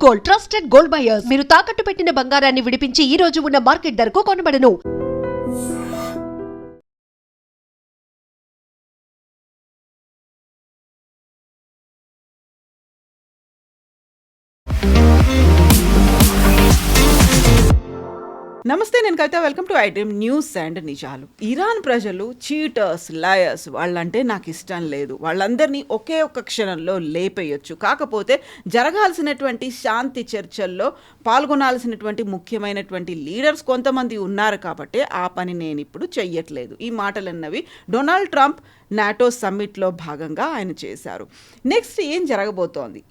Gold, trusted gold buyers. మీరు తాకట్టు పెట్టిన బంగారాన్ని విడిపించి ఈ రోజు ఉన్న మార్కెట్ ధరకు కొనబడను. నమస్తే, నేను Kavitha. Welcome to iDream news and నిజాలు. ఇరాన్ ప్రజలు చీటర్స్, లయర్స్, వాళ్ళంటే నాకు ఇష్టం లేదు, వాళ్ళందరినీ ఒకే ఒక్క క్షణంలో లేపేయొచ్చు. కాకపోతే జరగాల్సినటువంటి శాంతి చర్చల్లో పాల్గొనాల్సినటువంటి ముఖ్యమైనటువంటి లీడర్స్ కొంతమంది ఉన్నారు కాబట్టి ఆ పని నేను ఇప్పుడు చెయ్యట్లేదు. ఈ మాటలన్నవి డొనాల్డ్ ట్రంప్ నాటో సమ్మిట్లో భాగంగా ఆయన చేశారు. నెక్స్ట్ ఏం జరగబోతోంది?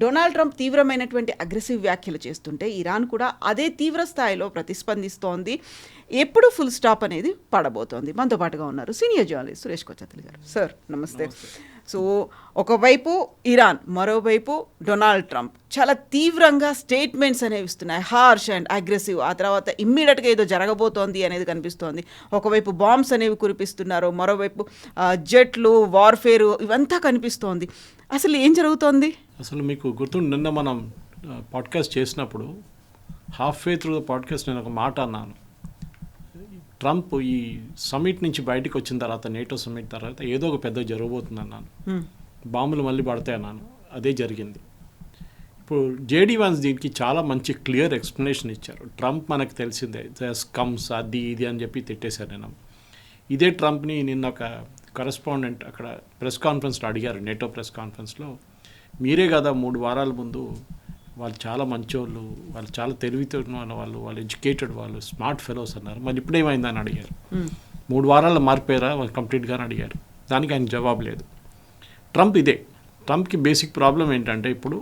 డొనాల్డ్ ట్రంప్ తీవ్రమైనటువంటి అగ్రెసివ్ వ్యాఖ్యలు చేస్తుంటే ఇరాన్ కూడా అదే తీవ్ర స్థాయిలో ప్రతిస్పందిస్తోంది. ఎప్పుడు ఫుల్ స్టాప్ అనేది పడబోతోంది? మనతో పాటుగా ఉన్నారు సీనియర్ జర్నలిస్ట్ సురేష్ కొచ్చత్లి గారు. సార్ నమస్తే. సో ఒకవైపు ఇరాన్, మరోవైపు డొనాల్డ్ ట్రంప్ చాలా తీవ్రంగా స్టేట్మెంట్స్ అనేవి ఇస్తున్నాయి, హార్ష్ అండ్ అగ్రెసివ్. ఆ తర్వాత ఇమ్మీడియట్గా ఏదో జరగబోతోంది అనేది కనిపిస్తోంది. ఒకవైపు బాంబ్స్ అనేవి కురిపిస్తున్నారు, మరోవైపు జెట్లు, వార్ఫేరు, ఇవంతా కనిపిస్తోంది. అసలు ఏం జరుగుతోంది? అసలు మీకు గుర్తుండి నిన్న మనం పాడ్కాస్ట్ చేసినప్పుడు half way through the podcast నేను ఒక మాట అన్నాను. ట్రంప్ ఈ సమ్మిట్ నుంచి బయటకు వచ్చిన తర్వాత, నేటో సమ్మిట్ తర్వాత ఏదో ఒక పెద్ద జరగబోతుంది అన్నాను. బాంబులు మళ్ళీ పడతాయి అన్నాను. అదే జరిగింది. ఇప్పుడు జేడీ వాన్స్ దీనికి చాలా మంచి క్లియర్ ఎక్స్ప్లెనేషన్ ఇచ్చారు. ట్రంప్ మనకు తెలిసిందే, కమ్స్ అది ఇది అని చెప్పి తిట్టేశారు. నేను ఇదే ట్రంప్ని నిన్న ఒక కరెస్పాండెంట్ అక్కడ ప్రెస్ కాన్ఫరెన్స్లో అడిగారు, నేటో ప్రెస్ కాన్ఫరెన్స్లో, మీరే కదా 3 వారాల ముందు వాళ్ళు చాలా మంచోళ్ళు, వాళ్ళు చాలా తెలివితో వాళ్ళు, వాళ్ళు ఎడ్యుకేటెడ్, వాళ్ళు స్మార్ట్ ఫెలోస్ అన్నారు, మరి ఇప్పుడేమైందని అడిగారు. 3 వారాల్లో మారిపోయారా వాళ్ళు కంప్లీట్గా అని అడిగారు. దానికి ఆయన జవాబు లేదు. ట్రంప్ ఇదే. ట్రంప్కి బేసిక్ ప్రాబ్లం ఏంటంటే ఇప్పుడు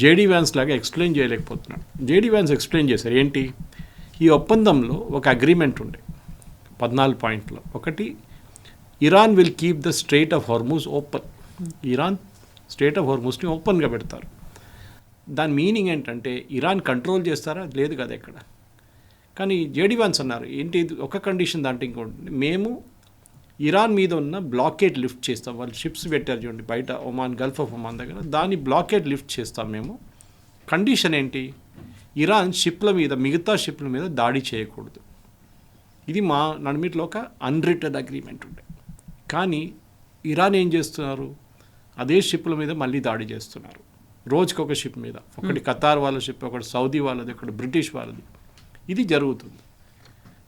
జేడీ వ్యాన్స్ లాగా ఎక్స్ప్లెయిన్ చేయలేకపోతున్నాడు. జేడీ వ్యాన్స్ ఎక్స్ప్లెయిన్ చేశారు. ఏంటి? ఈ ఒప్పందంలో ఒక అగ్రిమెంట్ ఉండే 14 పాయింట్లో. ఒకటి, Iran will keep the strait of Hormuz open. Iran strait of హార్మూజ్ని ఓపెన్గా పెడతారు. దాని మీనింగ్ ఏంటంటే ఇరాన్ కంట్రోల్ చేస్తారా? లేదు కదా ఎక్కడ. కానీ జేడీ వాన్స్ అన్నారు ఏంటి, ఒక కండిషన్ దాంట్లో ఇంకోటి, మేము ఇరాన్ మీద ఉన్న బ్లాకేడ్ లిఫ్ట్ చేస్తాం. వాళ్ళు షిప్స్ పెట్టారు చూడండి బయట ఒమాన్, గల్ఫ్ ఆఫ్ ఒమాన్ దగ్గర, దాన్ని బ్లాకేడ్ లిఫ్ట్ చేస్తాం మేము. కండిషన్ ఏంటి? ఇరాన్ షిప్ల మీద, మిగతా షిప్ల మీద దాడి చేయకూడదు. ఇది మా నడిమిట్లో ఒక అన్రిటన్ అగ్రిమెంట్ ఉండే. కానీ ఇరాన్ ఏం చేస్తున్నారు? అదే షిప్ల మీద మళ్ళీ దాడి చేస్తున్నారు. రోజుకి ఒక షిప్ మీద, ఒకటి ఖతార్ వాళ్ళ షిప్, ఒకటి సౌదీ వాళ్ళది, ఒకటి బ్రిటిష్ వాళ్ళది. ఇది జరుగుతుంది.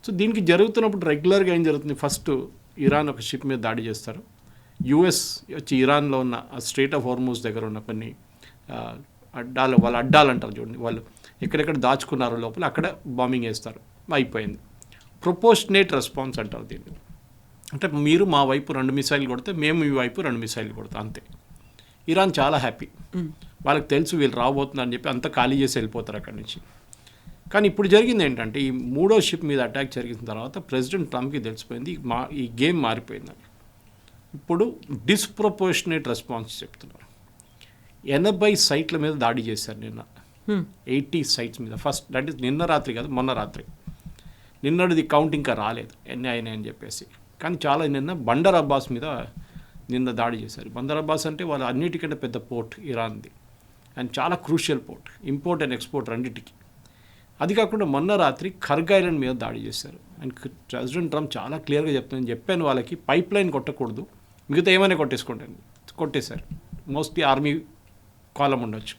సో దీనికి జరుగుతున్నప్పుడు రెగ్యులర్గా ఏం జరుగుతుంది? ఫస్ట్ ఇరాన్ ఒక షిప్ మీద దాడి చేస్తారు. యుఎస్ వచ్చి ఇరాన్లో ఉన్న స్ట్రెయిట్ ఆఫ్ హార్మూజ్ దగ్గర ఉన్న కొన్ని అడ్డాలు, వాళ్ళ అడ్డాలు అంటారు చూడండి, వాళ్ళు ఎక్కడెక్కడ దాచుకున్నారో లోపల అక్కడ బాంబింగ్ వేస్తారు. అయిపోయింది. ప్రొపోర్షనేట్ రెస్పాన్స్ అంటారు దీన్ని. అంటే మీరు మా వైపు 2 మిసైల్ కొడితే మేము మీ వైపు 2 మిసైల్ కొడతాం, అంతే. ఇరాన్ చాలా హ్యాపీ. వాళ్ళకి తెలుసు వీళ్ళు రాబోతుందని చెప్పి అంతా ఖాళీ చేసి వెళ్ళిపోతారు అక్కడి నుంచి. కానీ ఇప్పుడు జరిగింది ఏంటంటే, ఈ 3వ షిప్ మీద అటాక్ జరిగిన తర్వాత ప్రెసిడెంట్ ట్రంప్కి తెలిసిపోయింది ఈ గేమ్ మారిపోయిందని. ఇప్పుడు డిస్ప్రపోర్షనేట్ రెస్పాన్స్ చెప్తున్నారు. 80 సైట్ల మీద దాడి చేశారు నిన్న. 80 సైట్స్ మీద. ఫస్ట్ దట్ ఈస్ నిన్న రాత్రి కాదు, మొన్న రాత్రి. నిన్నటిది కౌంట్ ఇంకా రాలేదు ఎన్ని అయినాయి అని చెప్పేసి. కానీ చాలా నిన్న బండర్ అబ్బాస్ మీద నిన్న దాడి చేశారు. బందర్ అబ్బాస్ అంటే వాళ్ళు అన్నిటికంటే పెద్ద పోర్ట్ ఇరాన్ది, అండ్ చాలా crucial port, import and export రెండింటికి. అది కాకుండా మొన్న రాత్రి ఖర్గ్ ఐలాండ్ మీద దాడి చేశారు. అండ్ ప్రెసిడెంట్ ట్రంప్ చాలా క్లియర్గా చెప్పాను వాళ్ళకి, పైప్ లైన్ కొట్టకూడదు, మిగతా ఏమైనా కొట్టేసుకుంటాను. కొట్టేశారు. మోస్ట్లీ ఆర్మీ కాలం ఉండొచ్చు.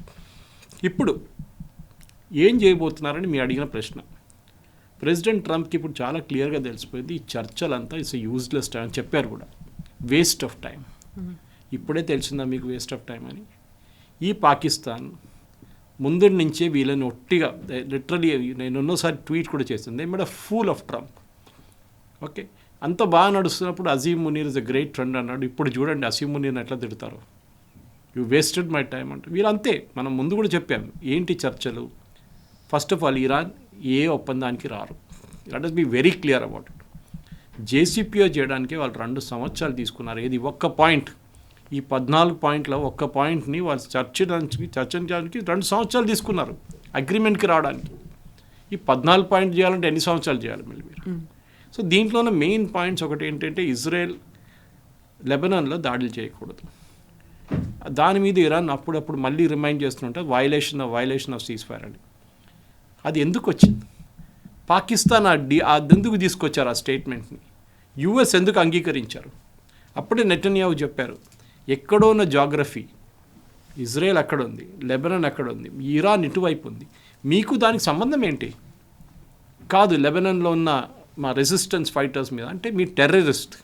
ఇప్పుడు ఏం చేయబోతున్నారని మీరు అడిగిన ప్రశ్న. ప్రెసిడెంట్ ట్రంప్కి ఇప్పుడు చాలా క్లియర్గా తెలిసిపోయింది ఈ చర్చలంతా ఇట్స్ యూజ్లెస్ టైం అని చెప్పారు కూడా. Waste of time. ఇప్పుడే తెలిసిందా మీకు వేస్ట్ ఆఫ్ టైం అని? ఈ పాకిస్తాన్ ముందు నుంచే వీళ్ళని ఒట్టిగా, లిటరలీ నేను ఎన్నోసారి ట్వీట్ కూడా చేస్తాను, they made a fool of Trump. Okay, అంత బాగా నడుస్తున్నప్పుడు Azeem Munir is a great friend అన్నాడు. ఇప్పుడు చూడండి అజీమ్ మునీర్ని ఎట్లా తిడతారు. యూ వేస్టెడ్ మై టైం అంటే. వీళ్ళంతే. మనం ముందు కూడా చెప్పాము ఏంటి చర్చలు. ఫస్ట్ ఆఫ్ ఆల్ ఇరాన్ ఏ ఒప్పందానికి రారు. Let us be very clear about it. JCPOA చేయడానికి వాళ్ళు 2 సంవత్సరాలు తీసుకున్నారు. ఏది ఒక్క పాయింట్, ఈ 14 పాయింట్లో ఒక్క పాయింట్ని వాళ్ళు చర్చించడానికి 2 సంవత్సరాలు తీసుకున్నారు అగ్రిమెంట్కి రావడానికి. ఈ 14 పాయింట్ చేయాలంటే ఎన్ని సంవత్సరాలు చేయాలి మళ్ళీ మీరు? సో దీంట్లోనే మెయిన్ పాయింట్స్ ఒకటి ఏంటంటే, ఇజ్రాయెల్ లెబనాన్లో దాడులు చేయకూడదు. దాని మీద ఇరాన్ అప్పుడప్పుడు మళ్ళీ రిమైండ్ చేస్తుంటే వైలేషన్ ఆఫ్ సీజ్ ఫైర్ అని. అది ఎందుకు వచ్చింది? పాకిస్తాన్ ఎందుకు తీసుకొచ్చారు ఆ స్టేట్మెంట్ని? యుఎస్ ఎందుకు అంగీకరించారు? అప్పుడే నెటన్యాహు చెప్పారు, ఎక్కడో ఉన్న జాగ్రఫీ, ఇజ్రాయెల్ అక్కడ ఉంది, లెబనాన్ అక్కడ ఉంది, ఇరాన్ ఇటువైపు ఉంది, మీకు దానికి సంబంధం ఏంటి? కాదు, లెబనాన్లో ఉన్న మా రెసిస్టెన్స్ ఫైటర్స్ మీద అంటే మీ terrorist.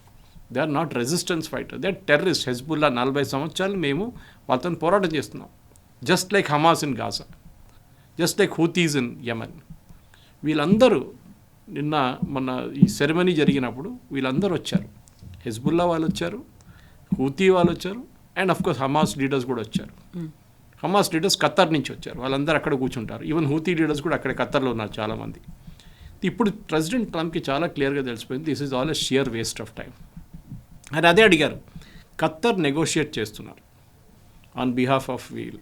They are not resistance fighter, they are terrorist. Hezbollah 40 సంవత్సరాలు మేము వాళ్ళతో పోరాటం చేస్తున్నాం. Just like Hamas in Gaza, just like Houthis in Yemen. వీళ్ళందరూ మొన్న ఈ సెరమనీ జరిగినప్పుడు వీళ్ళందరూ వచ్చారు. హెజ్బుల్లా వాళ్ళు వచ్చారు, హూతీ వాళ్ళు వచ్చారు, and of course Hamas leaders కూడా వచ్చారు. హమాస్ లీడర్స్ ఖత్తర్ నుంచి వచ్చారు, వాళ్ళందరూ అక్కడ కూర్చుంటారు. ఈవెన్ హూతీ లీడర్స్ కూడా అక్కడ ఖత్తర్లో ఉన్నారు చాలామంది. ఇప్పుడు ప్రెసిడెంట్ ట్రంప్కి చాలా క్లియర్గా తెలిసిపోయింది, this is all a sheer waste of time. అని అదే అడిగారు, ఖత్తర్ నెగోషియేట్ చేస్తున్నారు on behalf of we'll.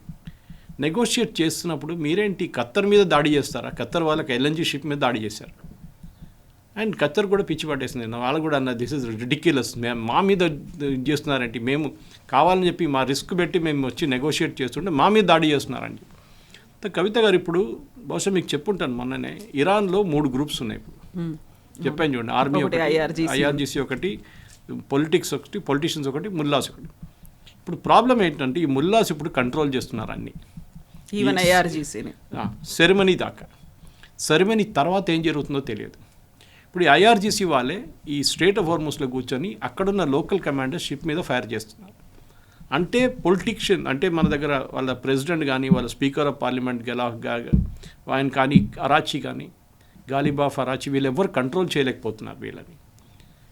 Negotiate చేస్తున్నప్పుడు మీరేంటి ఖత్తర్ మీద దాడి చేస్తారా? ఖత్తర్ వాళ్ళకి ఎల్ఎన్జీ షిప్ మీద దాడి చేశారు. అండ్ ఖత్తర్ కూడా పిచ్చి పట్టేసింది, వాళ్ళు కూడా అన్నారు దిస్ ఇస్ రిడిక్యులస్, మా మీద ఇది చేస్తున్నారంటే, మేము కావాలని చెప్పి మా రిస్క్ పెట్టి మేము వచ్చి నెగోషియేట్ చేస్తుంటే మా మీద దాడి చేస్తున్నారని చెప్పి. కవిత గారు ఇప్పుడు బహుశా మీకు చెప్పుంటాను మొన్ననే, ఇరాన్లో 3 గ్రూప్స్ ఉన్నాయి ఇప్పుడు. చెప్పాను చూడండి, ఆర్మీ ఒకటి, ఐఆర్జీసీ ఒకటి, పొలిటీషియన్స్ ఒకటి, ముల్లాస్ ఒకటి. ఇప్పుడు ప్రాబ్లం ఏంటంటే ఈ ముల్లాస్ ఇప్పుడు కంట్రోల్ చేస్తున్నారు అన్ని, ఈవెన్ ఐఆర్జీసీని. సెరమనీ దాకా. సెరమనీ తర్వాత ఏం జరుగుతుందో తెలియదు. ఇప్పుడు ఈ ఐఆర్జీసీ వాళ్ళే ఈ స్ట్రేట్ ఆఫ్ హార్మూజ్లో కూర్చొని అక్కడున్న లోకల్ కమాండర్ షిప్ మీద ఫైర్ చేస్తున్నారు. అంటే పొలిటిషియన్ అంటే మన దగ్గర వాళ్ళ ప్రెసిడెంట్ కానీ వాళ్ళ స్పీకర్ ఆఫ్ పార్లమెంట్ ఆయన కానీ అరాచీ కానీ గాలిబాఫ్ అరాచీ వీళ్ళు ఎవరు కంట్రోల్ చేయలేకపోతున్నారు వీళ్ళని.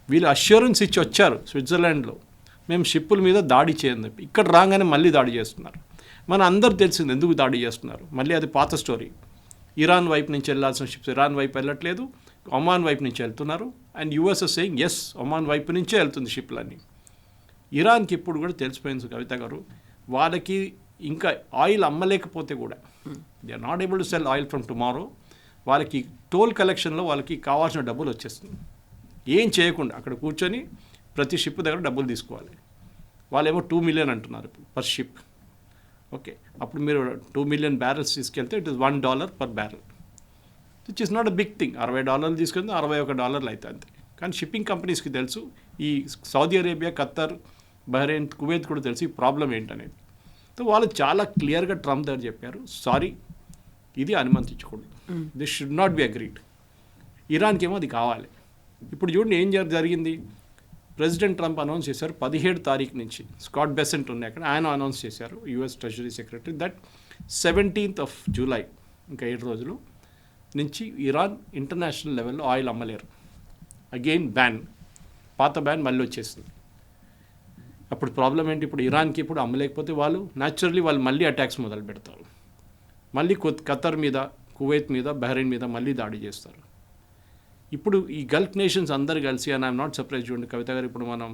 వీళ్ళు అష్యూరెన్స్ ఇచ్చి వచ్చారు స్విట్జర్లాండ్లో, మేము షిప్పుల మీద దాడి చేయని చెప్పి. ఇక్కడ రాగానే మళ్ళీ దాడి చేస్తున్నారు. మన అందరూ తెలిసింది ఎందుకు దాడి చేస్తున్నారు. మళ్ళీ అది పాత స్టోరీ. ఇరాన్ వైపు నుంచి వెళ్ళాల్సిన షిప్స్ ఇరాన్ వైపు వెళ్ళట్లేదు, ఒమాన్ వైపు నుంచి వెళ్తున్నారు. And US saying yes, Oman వైపు నుంచే వెళ్తుంది షిప్లన్నీ. ఇరాన్కి ఇప్పుడు కూడా తెలిసిపోయింది కవిత గారు, వాళ్ళకి ఇంకా ఆయిల్ అమ్మలేకపోతే కూడా they are not able to sell oil from tomorrow. వాళ్ళకి టోల్ కలెక్షన్లో వాళ్ళకి కావాల్సిన డబ్బులు వచ్చేస్తుంది. ఏం చేయకుండా అక్కడ కూర్చొని ప్రతి షిప్ దగ్గర డబ్బులు తీసుకోవాలి. వాళ్ళేమో 2 మిలియన్ అంటున్నారు పర్ షిప్. ఓకే, అప్పుడు మీరు 2 మిలియన్ బ్యారెల్స్ తీసుకెళ్తే it is $1 per barrel, which is not a big thing. $60 తీసుకెళ్తే $61 అవుతుంది అంతే. కానీ షిప్పింగ్ కంపెనీస్కి తెలుసు, ఈ Saudi Arabia, Khattar, Bahrain, Kuwait కూడా తెలుసు ఈ ప్రాబ్లం ఏంటనేది. సో వాళ్ళు చాలా క్లియర్గా ట్రంప్ దగ్గర చెప్పారు, సారీ ఇది అనుమతించకూడదు, this should not be agreed. ఇరాన్కి ఏమో అది కావాలి. ఇప్పుడు చూడండి ఏం జరిగింది. ప్రెసిడెంట్ ట్రంప్ అనౌన్స్ చేశారు 17 తారీఖు నుంచి, స్కాట్ బెసెంట్ ఉన్నాయి అక్కడ, ఆయన అనౌన్స్ చేశారు, US treasury secretary, that 17th of July, ఇంకా 7 రోజులు నుంచి ఇరాన్ ఇంటర్నేషనల్ లెవెల్లో ఆయిల్ అమ్మలేరు. అగైన్ బ్యాన్, పాత బ్యాన్ మళ్ళీ వచ్చేసింది. అప్పుడు ప్రాబ్లం ఏంటి, ఇప్పుడు ఇరాన్కి ఇప్పుడు అమ్మలేకపోతే వాళ్ళు న్యాచురల్లీ వాళ్ళు మళ్ళీ అటాక్స్ మొదలు పెడతారు. మళ్ళీ ఖత్తర్ మీద, కువైత్ మీద, బహ్రెయిన్ మీద మళ్ళీ దాడి చేస్తారు. ఇప్పుడు ఈ గల్ఫ్ నేషన్స్ అందరు కలిసి, అండ్ ఐఎమ్ నాట్ సర్ప్రైజ్ చూడండి కవిత గారు, ఇప్పుడు మనం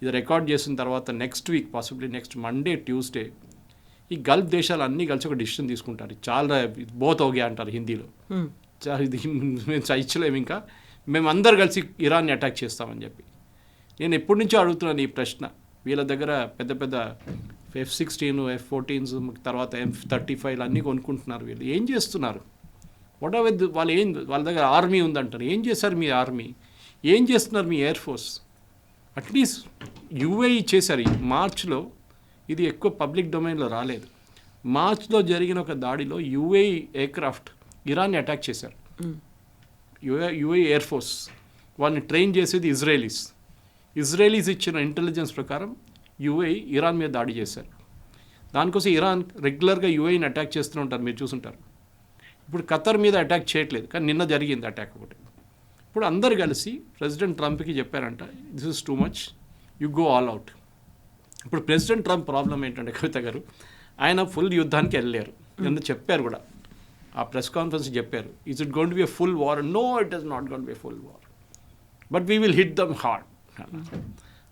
ఇది రికార్డ్ చేసిన తర్వాత next week, possibly next Monday, Tuesday, ఈ గల్ఫ్ దేశాలు అన్నీ కలిసి ఒక డిసిషన్ తీసుకుంటారు. చాలా బోత్ ఓగే అంటారు హిందీలో, ఇది మేము సహించలేము, ఇంకా మేము అందరు కలిసి ఇరాన్ని అటాక్ చేస్తామని చెప్పి. నేను ఎప్పటి నుంచో అడుగుతున్నాను ఈ ప్రశ్న. వీళ్ళ దగ్గర పెద్ద పెద్ద F-16, F-14s, తర్వాత F-35 అన్నీ కొనుక్కుంటున్నారు. వీళ్ళు ఏం చేస్తున్నారు? వాట్ ఎవర్ వాళ్ళ దగ్గర ఆర్మీ ఉందంటారు. ఏం చేశారు మీ ఆర్మీ? ఏం చేస్తున్నారు మీ ఎయిర్ ఫోర్స్? అట్లీస్ట్ యుఏఈ చేశారు ఈ మార్చ్లో. ఇది ఎక్కువ పబ్లిక్ డొమైన్లో రాలేదు. మార్చ్లో జరిగిన ఒక దాడిలో యుఏఈ ఎయిర్క్రాఫ్ట్ ఇరాన్ని అటాక్ చేశారు. యుఏఈ ఎయిర్ ఫోర్స్ వాళ్ళని ట్రైన్ చేసేది ఇజ్రాయలీస్ ఇచ్చిన ఇంటెలిజెన్స్ ప్రకారం యుఏఈ ఇరాన్ మీద దాడి చేశారు. దానికోసం ఇరాన్ రెగ్యులర్గా యుఏఈని అటాక్ చేస్తూ ఉంటారు, మీరు చూసుంటారు. ఇప్పుడు ఖత్తర్ మీద అటాక్ చేయట్లేదు, కానీ నిన్న జరిగింది అటాక్ ఒకటి. ఇప్పుడు అందరు కలిసి ప్రెసిడెంట్ ట్రంప్కి చెప్పారంట, this is too much, you go all out. ఇప్పుడు ప్రెసిడెంట్ ట్రంప్ ప్రాబ్లం ఏంటంటే కవిత గారు, ఆయన ఫుల్ యుద్ధానికి వెళ్ళలేరు. ఎందుకు చెప్పారు కూడా, ఆ ప్రెస్ కాన్ఫరెన్స్ చెప్పారు, is it going to be a full war? No, it is not going to be a full war, but we will hit them hard.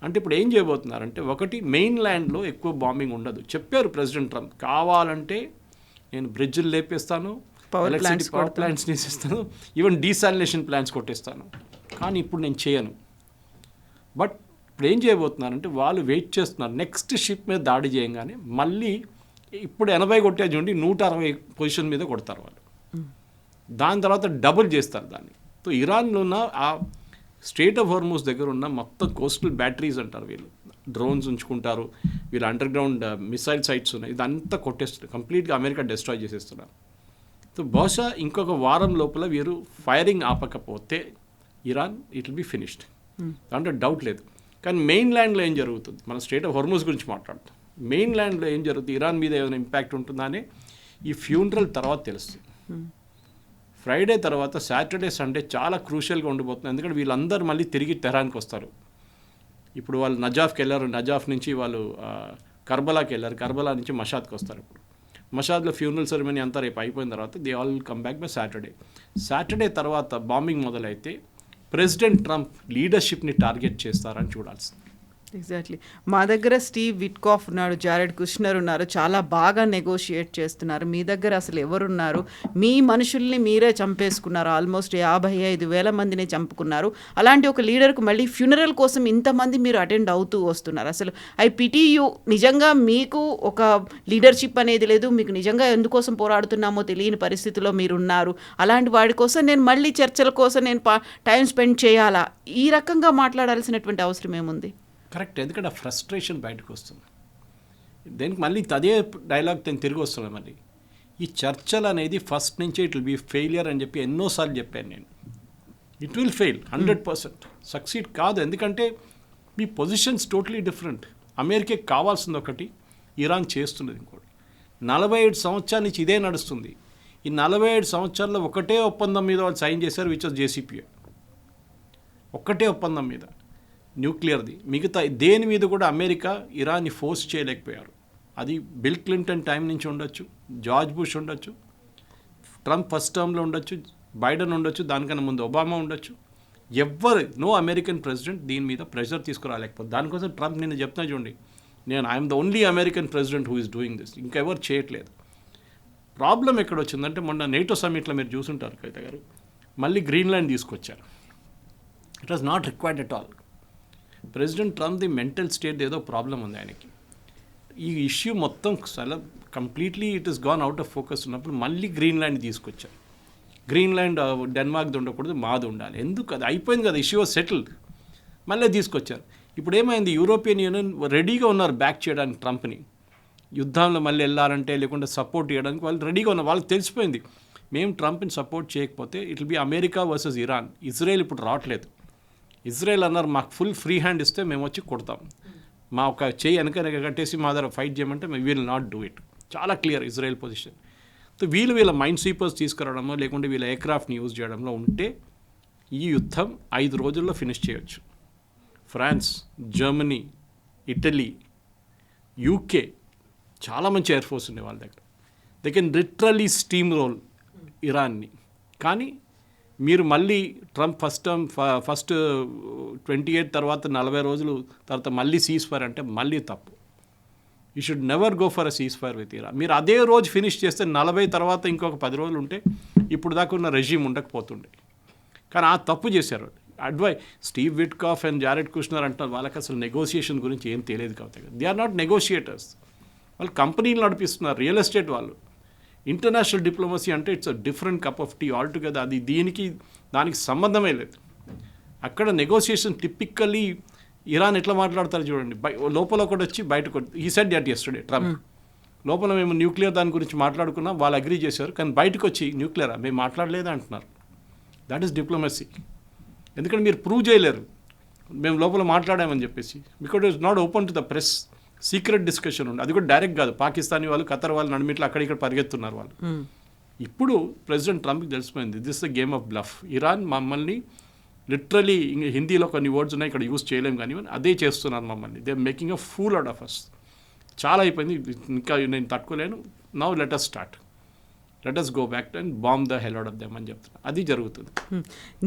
అంటే ఇప్పుడు ఏం చేయబోతున్నారంటే, ఒకటి మెయిన్ ల్యాండ్లో ఎక్కువ బాంబింగ్ ఉండదు. చెప్పారు ప్రెసిడెంట్ ట్రంప్, కావాలంటే నేను బ్రిడ్జ్లు లేపేస్తాను, పవర్ ప్లాంట్స్ తీసేస్తాను, ఈవెన్ డీసాలినేషన్ ప్లాంట్స్ కొట్టేస్తాను, కానీ ఇప్పుడు నేను చేయను. బట్ ఇప్పుడు ఏం చేయబోతున్నారంటే వాళ్ళు వెయిట్ చేస్తున్నారు నెక్స్ట్ షిప్ మీద దాడి చేయగానే మళ్ళీ ఇప్పుడు 80 కొట్టే చూడండి 160 పొజిషన్ మీద కొడతారు వాళ్ళు. దాని తర్వాత డబుల్ చేస్తారు దాన్ని. సో ఇరాన్లో ఉన్న ఆ స్ట్రేట్ ఆఫ్ హార్మూజ్ దగ్గర ఉన్న మొత్తం కోస్టల్ బ్యాటరీస్ అంటారు వీళ్ళు, డ్రోన్స్ ఉంచుకుంటారు, వీళ్ళు అండర్ గ్రౌండ్ మిసైల్ సైట్స్ ఉన్నాయి, ఇదంతా కొట్టేస్తున్నారు, కంప్లీట్గా అమెరికా డిస్ట్రాయ్ చేసేస్తున్నారు. సో బహుశా ఇంకొక వారం లోపల వీరు ఫైరింగ్ ఆపకపోతే Iran it will be finished, దాంట్లో డౌట్ లేదు. కానీ మెయిన్ ల్యాండ్లో ఏం జరుగుతుంది, మన స్ట్రేట్ ఆఫ్ హార్మూజ్ గురించి మాట్లాడుతాం, మెయిన్ ల్యాండ్లో ఏం జరుగుతుంది, ఇరాన్ మీద ఏమైనా ఇంపాక్ట్ ఉంటుందా అని ఈ ఫ్యూనరల్ తర్వాత తెలుస్తుంది. ఫ్రైడే తర్వాత సాటర్డే సండే చాలా క్రూషియల్గా ఉండిపోతుంది, ఎందుకంటే వీళ్ళందరూ మళ్ళీ తిరిగి తెహరాన్కి వస్తారు. ఇప్పుడు వాళ్ళు నజాఫ్కి వెళ్ళారు, నజాఫ్ నుంచి వాళ్ళు కర్బలాకి వెళ్ళారు, కర్బలా నుంచి మషాద్కి వస్తారు. ఇప్పుడు మషాద్లో ఫ్యూనరల్ సెరమనీ అంతా రేపు అయిపోయిన తర్వాత they all come back by Saturday తర్వాత బాంబింగ్ మొదలైతే ప్రెసిడెంట్ ట్రంప్ లీడర్షిప్ని టార్గెట్ చేస్తారని చూడాల్సింది. ఎగ్జాక్ట్లీ. మా దగ్గర స్టీవ్ విట్కాఫ్ ఉన్నాడు, జారెడ్ కుష్నర్ ఉన్నారు, చాలా బాగా నెగోషియేట్ చేస్తున్నారు. మీ దగ్గర అసలు ఎవరున్నారు? మీ మనుషుల్ని మీరే చంపేసుకున్నారు, ఆల్మోస్ట్ 55,000 మందిని చంపుకున్నారు. అలాంటి ఒక లీడర్కు మళ్ళీ ఫ్యూనరల్ కోసం ఇంతమంది మీరు అటెండ్ అవుతూ వస్తున్నారు. అసలు ఐ పిటీ యూ. నిజంగా మీకు ఒక లీడర్షిప్ అనేది లేదు, మీకు నిజంగా ఎందుకోసం పోరాడుతున్నామో తెలియని పరిస్థితిలో మీరున్నారు. అలాంటి వాడి కోసం నేను మళ్ళీ చర్చల కోసం నేను టైం స్పెండ్ చేయాలా? ఈ రకంగా మాట్లాడాల్సినటువంటి అవసరం ఏముంది? కరెక్ట్, ఎందుకంటే ఆ ఫ్రస్ట్రేషన్ బయటకు వస్తుంది. దేనికి మళ్ళీ అదే డైలాగ్ తిరిగి వస్తున్నాను. మళ్ళీ ఈ చర్చలు అనేది ఫస్ట్ నుంచే ఇట్ విల్ బీ ఫెయిలియర్ అని చెప్పి ఎన్నోసార్లు చెప్పాను నేను. ఇట్ విల్ ఫెయిల్ 100%, సక్సీడ్ కాదు. ఎందుకంటే మీ పొజిషన్స్ టోటలీ డిఫరెంట్. అమెరికాకి కావాల్సింది ఒకటి, ఇరాన్ చేస్తున్నది ఇంకోటి. 47 సంవత్సరాల నుంచి ఇదే నడుస్తుంది. ఈ 47 సంవత్సరాల్లో ఒకటే ఒప్పందం మీద వాళ్ళు సైన్ చేశారు, విచ్ వాజ్ JCPOA. ఒక్కటే ఒప్పందం మీద, న్యూక్లియర్ది. మిగతా దేని మీద కూడా అమెరికా ఇరాన్ని ఫోర్స్ చేయలేకపోయారు. అది బిల్ క్లింటన్ టైం నుంచి ఉండొచ్చు, జార్జ్ బుష్ ఉండొచ్చు, ట్రంప్ ఫస్ట్ టర్మ్లో ఉండొచ్చు, బైడెన్ ఉండొచ్చు, దానికన్నా ముందు ఒబామా ఉండొచ్చు. నో అమెరికన్ ప్రెసిడెంట్ దీని మీద ప్రెషర్ తీసుకురాలేకపోతే. దానికోసం ట్రంప్ నిన్న చెప్తున్నా చూడండి, I'm the only American president who is doing this, ఇంకెవరు చేయట్లేదు. ప్రాబ్లం ఎక్కడ వచ్చిందంటే మొన్న నేటో సమ్మిట్లో మీరు చూసుంటారు కవిత గారు, మళ్ళీ గ్రీన్లాండ్ తీసుకొచ్చారు. It was not required at all. President ట్రంప్ది మెంటల్ స్టేట్ ఏదో ప్రాబ్లం ఉంది ఆయనకి. ఈ ఇష్యూ మొత్తం చాలా completely it is gone out of focus ఉన్నప్పుడు మళ్ళీ గ్రీన్లాండ్ తీసుకొచ్చారు. గ్రీన్లాండ్ డెన్మార్క్ది ఉండకూడదు, మాది ఉండాలి. ఎందుకు? అది అయిపోయింది కదా, ఇష్యూ సెటిల్డ్. మళ్ళీ తీసుకొచ్చారు. ఇప్పుడు ఏమైంది, యూరోపియన్ యూనియన్ రెడీగా ఉన్నారు బ్యాక్ చేయడానికి ట్రంప్ని. యుద్ధంలో మళ్ళీ వెళ్ళాలంటే లేకుంటే సపోర్ట్ చేయడానికి వాళ్ళు రెడీగా ఉన్నారు. వాళ్ళకి తెలిసిపోయింది, మేము ట్రంప్ని సపోర్ట్ చేయకపోతే it will B America versus Iran. Israel ఇప్పుడు రావట్లేదు. ఇజ్రాయెల్ అన్నారు మాకు ఫుల్ ఫ్రీ హ్యాండ్ ఇస్తే మేము వచ్చి కొడతాం, మా ఒక చేయి వెనక కట్టేసి మా దగ్గర ఫైట్ చేయమంటే we will not do it. చాలా క్లియర్ ఇజ్రాయెల్ పొజిషన్. సో వీళ్ళ మైండ్ స్వీపర్స్ తీసుకురావడంలో లేకుంటే వీళ్ళ ఎయిర్క్రాఫ్ట్ని యూజ్ చేయడంలో ఉంటే ఈ యుద్ధం 5 రోజుల్లో ఫినిష్ చేయొచ్చు. ఫ్రాన్స్, జర్మనీ, ఇటలీ, యూకే చాలా మంచి ఎయిర్ ఫోర్స్ ఉంది వాళ్ళ దగ్గర. They can literally steamroll ఇరాన్ని. కానీ మీరు మళ్ళీ ట్రంప్ ఫస్ట్ 28 తర్వాత 40 రోజులు తర్వాత మళ్ళీ సీజ్ ఫైర్ అంటే మళ్ళీ తప్పు. You should never go for a cease fire with Iran. మీరు అదే రోజు ఫినిష్ చేస్తే 40 తర్వాత ఇంకొక 10 రోజులు ఉంటే ఇప్పుడు దాకా ఉన్న రెజీమ్ ఉండకపోతుండే. కానీ ఆ తప్పు చేశారు. Steve Witkoff and Jared Kushner అంటారు, వాళ్ళకి అసలు నెగోషియేషన్ గురించి ఏం తెలియదు కాబట్టి. They are not negotiators. వాళ్ళు కంపెనీలు నడిపిస్తున్నారు, రియల్ ఎస్టేట్ వాళ్ళు. ఇంటర్నేషనల్ డిప్లొమసీ అంటే it's a different cup of tea all together. అది దానికి సంబంధమే లేదు. అక్కడ నెగోషియేషన్ టిపికల్లీ ఇరాన్ ఎట్లా మాట్లాడతారు చూడండి, లోపల ఒకటి వచ్చి బయటకు. ఈ సెడ్ దట్ యెస్టర్డే ట్రంప్, లోపల మేము న్యూక్లియర్ దాని గురించి మాట్లాడుకున్నాం, వాళ్ళు అగ్రీ చేశారు, కానీ బయటకు వచ్చి న్యూక్లియరా మేము మాట్లాడలేదు అంటున్నారు. That is diplomacy. ఎందుకంటే మీరు ప్రూవ్ చేయలేరు మేము లోపల మాట్లాడామని చెప్పేసి, because it's not open to the press. Secret discussion ఉంది, అది కూడా డైరెక్ట్ కాదు. పాకిస్తానీ వాళ్ళు, ఖతర్ వాళ్ళు నడిమిట్లో అక్కడిక్కడ పరిగెత్తున్నారు వాళ్ళు. ఇప్పుడు ప్రెసిడెంట్ ట్రంప్కి తెలిసిపోయింది, this the game of bluff. Iran మమ్మల్ని లిటరలీ, హిందీలో కొన్ని వర్డ్స్ ఉన్నాయి ఇక్కడ యూజ్ చేయలేము, కానీ అదే చేస్తున్నారు మమ్మల్ని. They are making a fool out of us. చాలా అయిపోయింది, ఇంకా నేను తట్టుకోలేను, now let us start. Let us go back and bomb the hell out of them అని చెప్తున్నారు. అది జరుగుతుంది.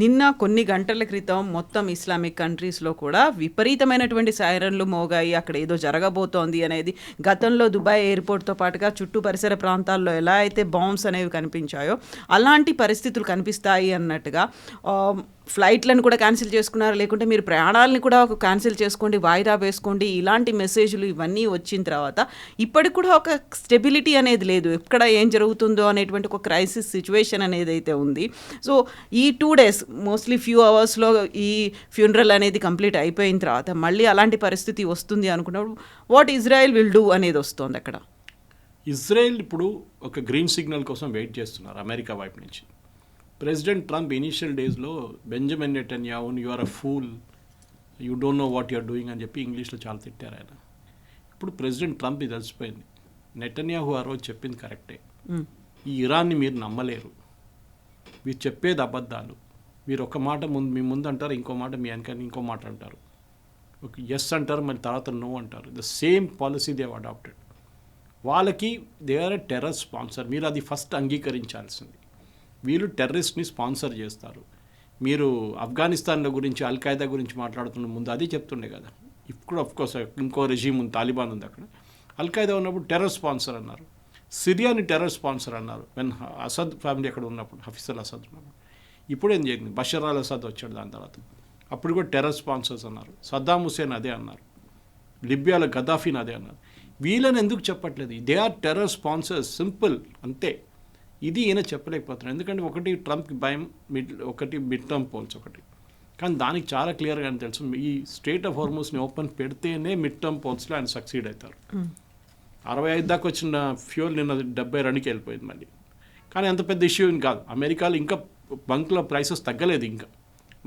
నిన్న కొన్ని గంటల క్రితం మొత్తం ఇస్లామిక్ కంట్రీస్లో కూడా విపరీతమైనటువంటి సైరన్లు మోగాయి. అక్కడ ఏదో జరగబోతోంది అనేది, గతంలో దుబాయ్ ఎయిర్పోర్ట్తో పాటుగా చుట్టూ పరిసర ప్రాంతాల్లో ఎలా అయితే బాంబ్స్ అనేవి కనిపించాయో అలాంటి పరిస్థితులు కనిపిస్తాయి అన్నట్టుగా ఫ్లైట్లను కూడా క్యాన్సిల్ చేసుకున్నారు, లేకుంటే మీరు ప్రయాణాలను కూడా క్యాన్సిల్ చేసుకోండి, వాయిదా వేసుకోండి, ఇలాంటి మెసేజ్లు ఇవన్నీ వచ్చిన తర్వాత ఇప్పటికి కూడా ఒక స్టెబిలిటీ అనేది లేదు. ఎక్కడ ఏం జరుగుతుందో అనేటువంటి ఒక క్రైసిస్ సిచ్యువేషన్ అనేది అయితే ఉంది. సో ఈ 2 days మోస్ట్లీ ఫ్యూ అవర్స్లో ఈ ఫ్యూనరల్ అనేది కంప్లీట్ అయిపోయిన తర్వాత మళ్ళీ అలాంటి పరిస్థితి వస్తుంది అనుకున్నప్పుడు వాట్ ఇజ్రాయెల్ విల్ డూ అనేది వస్తుంది అక్కడ. ఇజ్రాయెల్ ఇప్పుడు ఒక గ్రీన్ సిగ్నల్ కోసం వెయిట్ చేస్తున్నారు అమెరికా వైపు నుంచి. ప్రెసిడెంట్ ట్రంప్ ఇనీషియల్ డేస్లో బెంజమిన్ నెటన్యాహును you are a fool, you don't know what you're doing అని చెప్పి ఇంగ్లీష్లో చాలా తిట్టారు ఆయన. ఇప్పుడు ప్రెసిడెంట్ ట్రంప్ ఇది తెలిసిపోయింది, నెటన్యాహు ఆ రోజు చెప్పింది కరెక్టే, ఈ ఇరాన్ని మీరు నమ్మలేరు, మీరు చెప్పేది అబద్ధాలు, మీరు ఒక మాట మీ ముందు అంటారు, ఇంకో మాట మీ వెనక ఇంకో మాట అంటారు, ఒక ఎస్ అంటారు, మళ్ళీ తర్వాత నో అంటారు. The same policy they have adopted. వాళ్ళకి they are a terror sponsor, మీరు అది ఫస్ట్ అంగీకరించాల్సింది. వీళ్ళు టెర్రరిస్ట్ని స్పాన్సర్ చేస్తారు. మీరు ఆఫ్ఘనిస్తాన్ల గురించి అల్ఖైదా గురించి మాట్లాడుతున్న ముందు అది చెప్తుండే కదా. ఇప్పుడు అఫ్కోర్స్ ఇంకో రెజీమ్ ఉంది, తాలిబాన్ ఉంది అక్కడ. అల్ఖైదా ఉన్నప్పుడు టెర్రర్ స్పాన్సర్ అన్నారు, సిరియాని టెర్రర్ స్పాన్సర్ అన్నారు వెన్ అసద్ ఫ్యామిలీ అక్కడ ఉన్నప్పుడు, హఫీజ్ అల్ అసద్ ఉన్నప్పుడు. ఇప్పుడు ఏం జరిగింది, బషర్ అల్ అసద్ వచ్చాడు దాని తర్వాత, అప్పుడు కూడా టెర్రర్ స్పాన్సర్స్ అన్నారు. సద్దాం హుసేన్ అదే అన్నారు, లిబియాలో గద్దాఫీని అదే అన్నారు. వీళ్ళని ఎందుకు చెప్పట్లేదు? They are terror sponsors, simple, అంతే. ఇది ఈయన చెప్పలేకపోతున్నారు, ఎందుకంటే ఒకటి ట్రంప్కి భయం, ఒకటి మిడ్ టర్మ్ పోల్స్ ఒకటి. కానీ దానికి చాలా క్లియర్గా అని తెలుసు, ఈ స్ట్రేట్ ఆఫ్ హార్మోస్ని ఓపెన్ పెడితేనే మిడ్ టర్మ్ పోల్స్లో ఆయన సక్సీడ్ అవుతారు. 65 దాకా వచ్చిన ఫ్యూల్ నిన్న 72కి వెళ్ళిపోయింది మళ్ళీ. కానీ అంత పెద్ద ఇష్యూ కాదు. అమెరికాలో ఇంకా బంక్లో ప్రైసెస్ తగ్గలేదు, ఇంకా